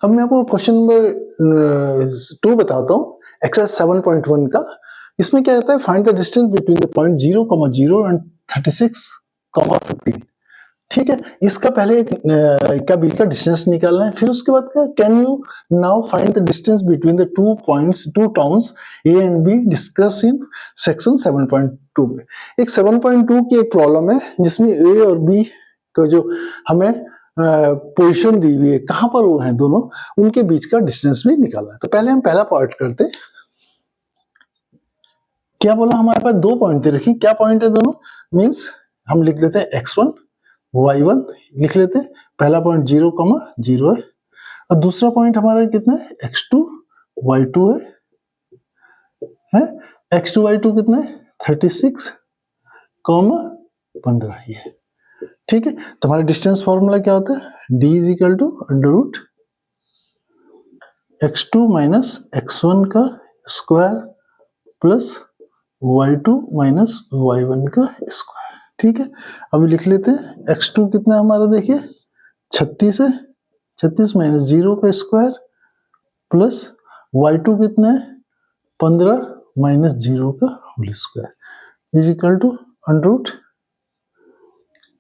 अब मैं आपको क्वेश्चन नंबर 2 बताता हूँ, एक्सरसाइज 7.1 का। इसमें क्या कहता है, find the distance between the point 0,0 and 36,15। ठीक है, इसका पहले क्या बीच का डिस्टेंस निकालना है, फिर उसके बाद क्या, can you now find the distance between the two towns A and be discuss in section 7.2 में। एक 7.2 की एक प्रॉब्लम है जिसमें ए और बी का जो हमें पोजीशन दी हुई है, कहां पर वो हैं दोनों, उनके बीच का डिस्टेंस भी निकालना है। तो पहले हम पहला पार्ट करते हैं। क्या बोला, हमारे पास 2 पॉइंट दे रखी, क्या पॉइंट है दोनों, मीन्स हम लिख लेते हैं x1 y1 लिख लेते हैं। पहला पॉइंट 0,0 है और दूसरा पॉइंट हमारा कितना है, x2 y2 है x2 y2 कितना है 36,15 ये। ठीक है, तो हमारा डिस्टेंस फॉर्मूला क्या होता है, d is equal to under root x2 minus x1 का square plus y2 minus y1 का स्क्वायर। ठीक है, अभी लिख लेते हैं x2 कितना है हमारा, देखिए 36 है, 36 माइनस 0 का स्क्वायर प्लस y2 कितना है 15 माइनस 0 का whole square is equal to under root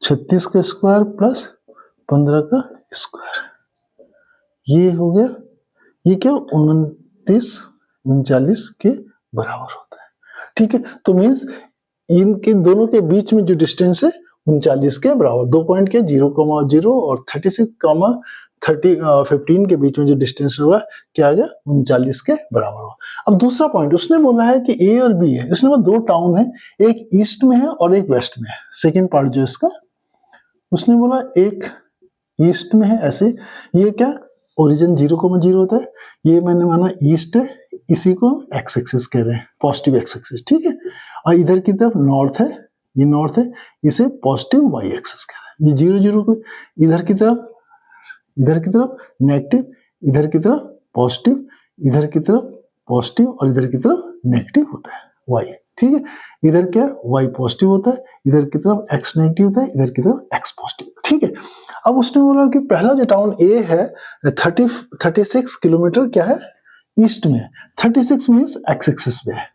36 का स्क्वायर प्लस 15 का स्क्वायर। ये हो गया, ये क्या 39 के बराबर होता है। ठीक है, तो मीन्स इनके दोनों के बीच में जो डिस्टेंस है 39 के बराबर, 2 पॉइंट के 0,0 और 36,15 के बीच में जो डिस्टेंस होगा क्या आ गया, 39 के बराबर होगा। अब दूसरा पॉइंट उसने बोला है कि ए और बी है, उसने बोला 2 टाउन है, एक ईस्ट में है और एक वेस्ट में है। सेकेंड पार्ट जो इसका, उसने बोला एक ईस्ट में है, ऐसे ये क्या ओरिजिन 0,0 होता है, ये मैंने माना ईस्ट है, इसी को एक्स एक्सिस कह रहे हैं, पॉजिटिव एक्स एक्सिस। ठीक है, और इधर की तरफ नॉर्थ है, ये नॉर्थ है, इसे पॉजिटिव वाई एक्सिस कह रहे हैं। ये 0,0 को इधर की तरफ नेगेटिव, इधर की तरफ पॉजिटिव, इधर की तरफ पॉजिटिव और इधर की तरफ नेगेटिव होता है वाई। ठीक है, इधर क्या y पॉजिटिव होता है, इधर की तरफ x नेगेटिव होता है, इधर की तरफ x पॉजिटिव। ठीक है, अब उसने बोला कि पहला जो टाउन A है 36 किलोमीटर क्या है ईस्ट में है, 36 मीन्स x एक्सिस पे है,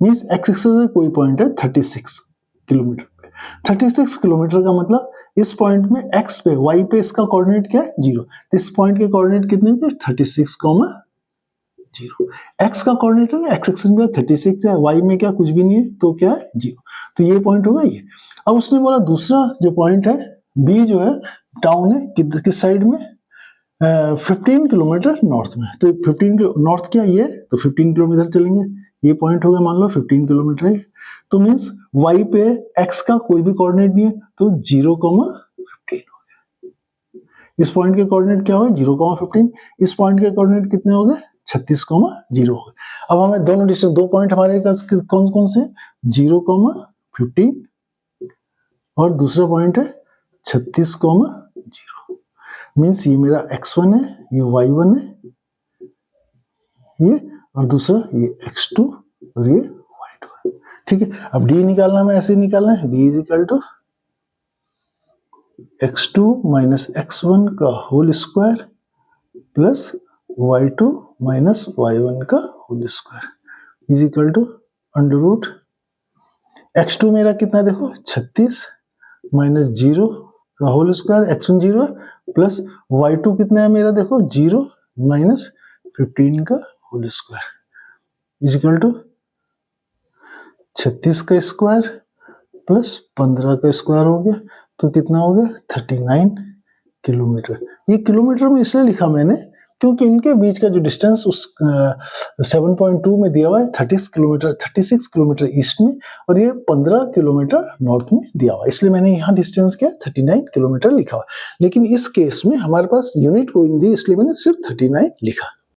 मीन्स x एक्सिस पे कोई पॉइंट है 36 किलोमीटर पे। 36 किलोमीटर का मतलब इस पॉइंट में x पे, y पे इसका कोऑर्डिनेट क्या है 0, इस पॉइंट के कोऑर्डिनेट कितने होंगे 36,0। x का कोऑर्डिनेट है एक्स एक्सिस में 36 है, y में क्या कुछ भी नहीं है तो क्या है 0, तो ये पॉइंट होगा ये। अब उसने बोला दूसरा जो पॉइंट है b जो है टाउन है किस साइड में, 15 किलोमीटर नॉर्थ में, तो 15 नॉर्थ क्या ये, तो 15 किलोमीटर चलेंगे, ये पॉइंट होगा मान लो 15 किलोमीटर है, तो मीन्स y पे x का कोई भी कोऑर्डिनेट नहीं है तो 0,15 हो गया। इस पॉइंट के कोऑर्डिनेट क्या होगा 0,15, इस पॉइंट के कोऑर्डिनेट कितने हो गए 36,0 हो गए। अब हमें दोनों डिस्टेंस, 2 पॉइंट हमारे कौन कौन से 0,15 और दूसरा पॉइंट है 36,0, मीन्स ये मेरा x1 है, ये y1 है, ये और दूसरा ये x2 और ये y2 है। ठीक है, अब d निकालना हमें ऐसे निकालना है, d is equal to x2 minus x1 का whole square plus y2 minus y1 का whole square is equal to under root x2 मेरा कितना देखो 36 माइनस 0 का होल स्क्वायर, x1 0 है प्लस y2 कितना है मेरा देखो 0 माइनस 15 का whole square is equal to 36 का स्क्वायर प्लस 15 का स्क्वायर हो गया, तो कितना हो गया 39 किलोमीटर। ये किलोमीटर में इसलिए लिखा मैंने क्योंकि इनके बीच का जो डिस्टेंस उस 7.2 में दिया हुआ है 36 किलोमीटर ईस्ट में और ये 15 किलोमीटर नॉर्थ में दिया हुआ है, इसलिए मैंने यहाँ डिस्टेंस क्या 39 किलोमीटर लिखा हुआ है। लेकिन इस केस में हमारे पास यूनिट कोई नहीं दी, इसलिए मैंने सिर्फ 39 लिखा।